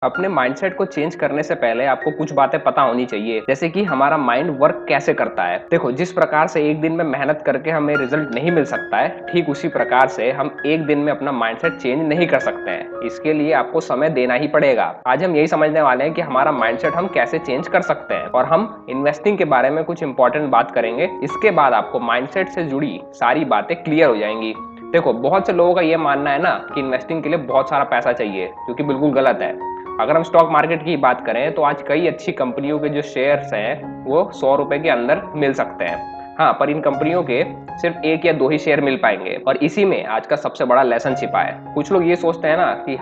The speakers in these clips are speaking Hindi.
अपने माइंडसेट को चेंज करने से पहले आपको कुछ बातें पता होनी चाहिए, जैसे कि हमारा माइंड वर्क कैसे करता है। देखो, जिस प्रकार से एक दिन में मेहनत करके हमें रिजल्ट नहीं मिल सकता है, ठीक उसी प्रकार से हम एक दिन में अपना माइंडसेट चेंज नहीं कर सकते हैं। इसके लिए आपको समय देना ही पड़ेगा। आज हम यही समझने वाले हैं कि हमारा माइंडसेट हम कैसे चेंज कर सकते हैं, और हम इन्वेस्टिंग के बारे में कुछ इंपॉर्टेंट बात करेंगे। इसके बाद आपको माइंडसेट से जुड़ी सारी बातें क्लियर हो जाएंगी। देखो, बहुत से लोगों का यह मानना है ना कि इन्वेस्टिंग के लिए बहुत सारा पैसा चाहिए, जो कि बिल्कुल गलत है। अगर हम स्टॉक मार्केट की बात करें तो आज कई अच्छी कंपनियों के जो शेयर्स हैं वो 100 रुपए के अंदर मिल सकते हैं। हाँ, पर इन कंपनियों के सिर्फ एक या दो ही शेयर मिल पाएंगे, और इसी में आज का सबसे बड़ा लेसन छिपा है। कुछ लोग ये सोचते हैं ना कि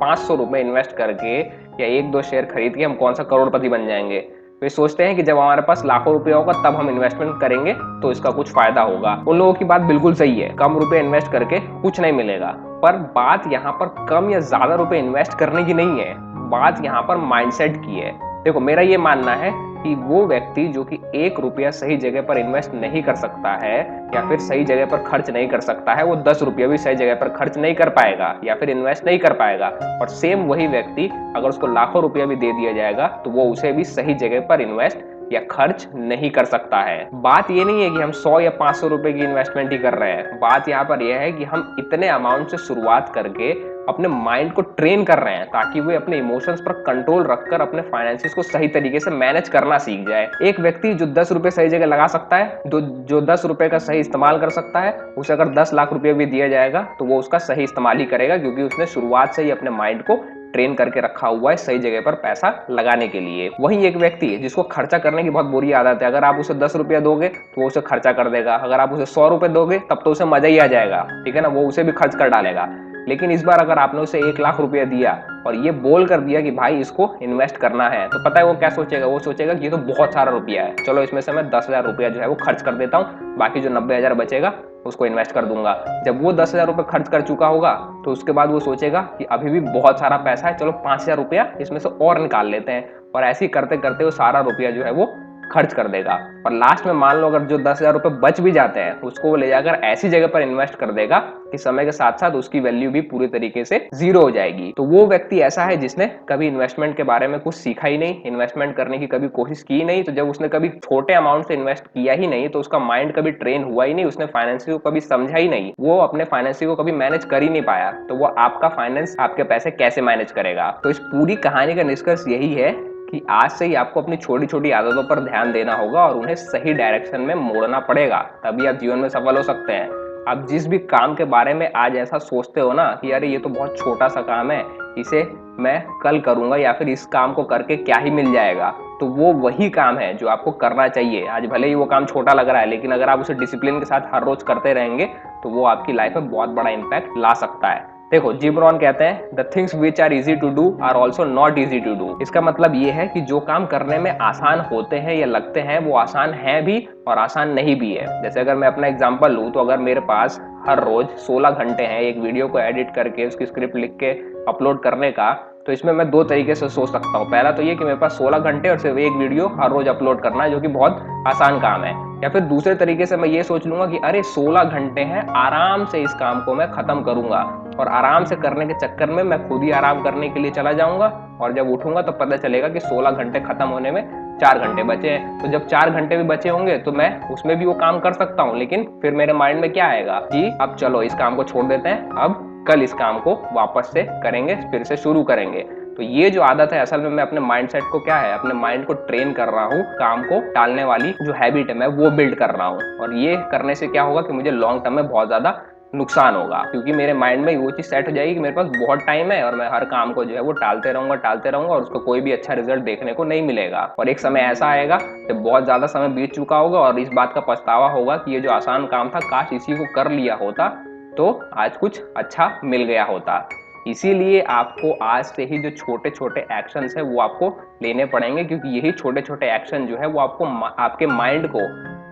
500 रुपए इन्वेस्ट करके या एक दो शेयर खरीद के हम कौन सा करोड़पति बन जाएंगे। वे सोचते हैं कि जब हमारे पास लाखों रुपए होगा तब हम इन्वेस्टमेंट करेंगे तो इसका कुछ फायदा होगा। उन लोगों की बात बिल्कुल सही है, कम रुपए इन्वेस्ट करके कुछ नहीं मिलेगा। पर बात यहाँ पर कम या ज्यादा रुपए इन्वेस्ट करने की नहीं है, बात यहाँ पर माइंडसेट की है। देखो, मेरा ये मानना है कि वो व्यक्ति जो कि 1 रुपया सही जगह पर इन्वेस्ट नहीं कर सकता है या फिर सही जगह पर खर्च नहीं कर सकता है, वो 10 रुपया भी सही जगह पर खर्च नहीं कर पाएगा या फिर इन्वेस्ट नहीं कर पाएगा। और सेम वही व्यक्ति अगर उसको लाखों रुपया भी दे दिया जाएगा तो वो उसे भी सही जगह पर इन्वेस्ट या खर्च नहीं कर सकता है। बात ये नहीं है कि हम 100 या 500 रुपए की इन्वेस्टमेंट ही कर रहे हैं। बात यहाँ पर यह है कि हम इतने अमाउंट से शुरुआत करके अपने माइंड को ट्रेन कर रहे हैं ताकि वो अपने इमोशंस पर कंट्रोल रखकर अपने फाइनेंसिस को सही तरीके से मैनेज करना सीख जाए। एक व्यक्ति जो 10 रुपए सही जगह लगा सकता है, जो 10 रुपए का सही इस्तेमाल कर सकता है, उसे अगर 10 लाख रुपए भी दिया जाएगा तो वो उसका सही इस्तेमाल ही करेगा, क्योंकि उसने शुरुआत से ही अपने माइंड को ट्रेन करके रखा हुआ है सही जगह पर पैसा लगाने के लिए। वही एक व्यक्ति है जिसको खर्चा करने की बहुत बुरी आदत है, अगर आप उसे 10 रुपया दोगे तो वो उसे खर्चा कर देगा। अगर आप उसे 100 रुपए दोगे तब तो उसे मजा ही आ जाएगा, ठीक है ना, वो उसे भी खर्च कर डालेगा। लेकिन इस बार अगर आपने उसे 1 लाख रुपया दिया और ये बोल कर दिया कि भाई इसको इन्वेस्ट करना है, तो पता है वो क्या सोचेगा? वो सोचेगा कि ये तो बहुत सारा रुपया है, चलो इसमें से मैं 10,000 रुपया जो है वो खर्च कर देता हूँ, बाकी जो 90,000 बचेगा उसको इन्वेस्ट कर दूंगा। जब वो 10,000 रुपये खर्च कर चुका होगा तो उसके बाद वो सोचेगा कि अभी भी बहुत सारा पैसा है, चलो 5,000 रुपया इसमें से और निकाल लेते हैं, और ऐसे ही करते करते वो सारा रुपया जो है वो खर्च कर देगा। और लास्ट में मान लो अगर जो 10,000 रुपये बच भी जाते हैं उसको वो ले जाकर ऐसी जगह पर इन्वेस्ट कर देगा कि समय के साथ साथ उसकी वैल्यू भी पूरी तरीके से जीरो हो जाएगी। तो वो व्यक्ति ऐसा है जिसने कभी इन्वेस्टमेंट के बारे में कुछ सीखा ही नहीं, इन्वेस्टमेंट करने की कभी कोशिश की नहीं। तो जब उसने कभी छोटे अमाउंट से इन्वेस्ट किया ही नहीं तो उसका माइंड कभी ट्रेन हुआ ही नहीं, उसने फाइनेंस को कभी समझा ही नहीं, वो अपने फाइनेंस को कभी मैनेज कर ही नहीं पाया, तो वो आपका फाइनेंस, आपके पैसे कैसे मैनेज करेगा? तो इस पूरी कहानी का निष्कर्ष यही है कि आज से ही आपको अपनी छोटी छोटी आदतों पर ध्यान देना होगा और उन्हें सही डायरेक्शन में मोड़ना पड़ेगा, तभी आप जीवन में सफल हो सकते हैं। आप जिस भी काम के बारे में आज ऐसा सोचते हो ना कि अरे ये तो बहुत छोटा सा काम है, इसे मैं कल करूंगा या फिर इस काम को करके क्या ही मिल जाएगा, तो वो वही काम है जो आपको करना चाहिए। आज भले ही वो काम छोटा लग रहा है, लेकिन अगर आप उसे डिसिप्लिन के साथ हर रोज करते रहेंगे तो वो आपकी लाइफ में बहुत बड़ा इंपैक्ट ला सकता है। देखो, जिम रॉन कहते हैं the things which are easy to do are also not easy to do. इसका मतलब ये है कि जो काम करने में आसान होते हैं या लगते हैं वो आसान है भी और आसान नहीं भी है। जैसे अगर मैं अपना एग्जांपल लूँ तो अगर मेरे पास हर रोज 16 घंटे हैं एक वीडियो को एडिट करके उसकी स्क्रिप्ट लिख के अपलोड करने का, तो इसमें मैं दो तरीके से सोच सकता हूँ। पहला तो ये कि मेरे पास 16 घंटे और सिर्फ एक वीडियो हर रोज अपलोड करना है, जो कि बहुत आसान काम है। या फिर दूसरे तरीके से मैं ये सोच लूंगा कि अरे 16 घंटे हैं, आराम से इस काम को मैं खत्म करूंगा, और आराम से करने के चक्कर में मैं खुद ही आराम करने के लिए चला जाऊंगा, और जब उठूंगा तो पता चलेगा कि 16 घंटे खत्म होने में 4 घंटे बचे हैं। तो जब 4 घंटे भी बचे होंगे तो मैं उसमें भी वो काम कर सकता हूँ, लेकिन फिर मेरे माइंड में क्या आएगा कि अब चलो इस काम को छोड़ देते हैं, अब कल इस काम को वापस से करेंगे, फिर से शुरू करेंगे। तो ये जो आदत है, असल में मैं अपने माइंडसेट को क्या है, अपने माइंड को ट्रेन कर रहा हूँ, काम को टालने वाली जो हैबिट है मैं वो बिल्ड कर रहा हूँ। और ये करने से क्या होगा कि मुझे लॉन्ग टर्म में बहुत ज्यादा नुकसान होगा, क्योंकि मेरे माइंड में वो चीज सेट हो जाएगी कि मेरे पास बहुत टाइम है और मैं हर काम को जो है वो टालते रहूंगा और उसको कोई भी अच्छा रिजल्ट देखने को नहीं मिलेगा। और एक समय ऐसा आएगा जब बहुत ज्यादा समय बीत चुका होगा और इस बात का पछतावा होगा कि ये जो आसान काम था, काश इसी को कर लिया होता तो आज कुछ अच्छा मिल गया होता। इसीलिए आपको आज से ही जो छोटे छोटे एक्शंस है वो आपको लेने पड़ेंगे, क्योंकि यही छोटे छोटे एक्शन जो है वो आपको आपके माइंड को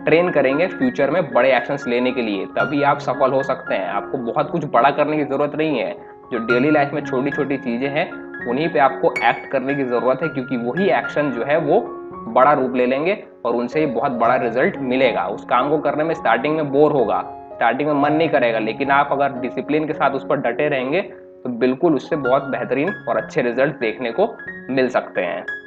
ट्रेन करेंगे फ्यूचर में बड़े एक्शंस लेने के लिए, तभी आप सफल हो सकते हैं। आपको बहुत कुछ बड़ा करने की जरूरत नहीं है, जो डेली लाइफ में छोटी छोटी चीजें हैं उन्हीं पे आपको एक्ट करने की जरूरत है, क्योंकि वही एक्शन जो है वो बड़ा रूप ले लेंगे और उनसे ही बहुत बड़ा रिजल्ट मिलेगा। उस काम को करने में स्टार्टिंग में बोर होगा, स्टार्टिंग में मन नहीं करेगा, लेकिन आप अगर डिसिप्लिन के साथ उस पर डटे रहेंगे तो बिल्कुल उससे बहुत बेहतरीन और अच्छे रिजल्ट देखने को मिल सकते हैं।